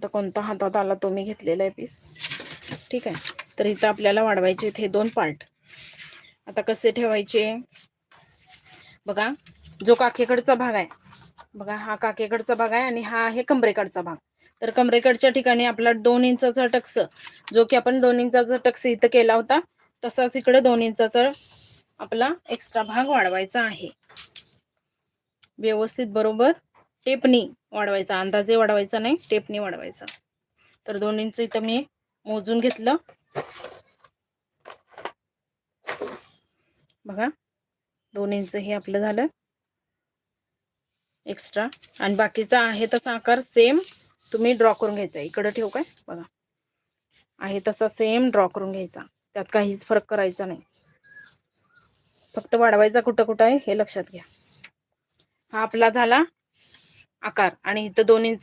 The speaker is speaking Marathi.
आता कोणता हातात आला तो मी घेतलेला आहे पीस. ठीक आहे. तर इथं आपल्याला वाढवायचे हे 2 पार्ट. आता कसे ठेवायचे बघा. जो काखेकडचा भाग आहे बघा, हा काखेकडचा भाग आहे आणि हा आहे कमरेकडचा भाग. तर कमरेकडच्या ठिकाणी आपला 2 इंचाचा टक्स, जो की आपण 2 इंचाचा टक्स इथं केला होता, तसाच इकडे 2 इंचाचा आपला एक्स्ट्रा भाग वाढवायचा आहे. व्यवस्थित बरोबर टेपनी वाढवायचा, अंदाजे वाढवायचा नाही, टेपनी वाढवायचा. तर 2 इंच इथं मी मोजून घेतलं बघा. 2 इंच हे आपलं झालं एक्स्ट्रा. आणि बाकीचा आहे तसा आकार सेम तुम्ही ड्रॉ करून घ्यायचा. इकडे ठेवू काय बघा, आहे तसा सेम ड्रॉ करून घ्यायचा. त्यात काहीच फरक करायचा नाही, फक्त वाढवायचा कुठं कुठं आहे हे लक्षात घ्या. हा आपला झाला आकार. आणि इथं 2 इंच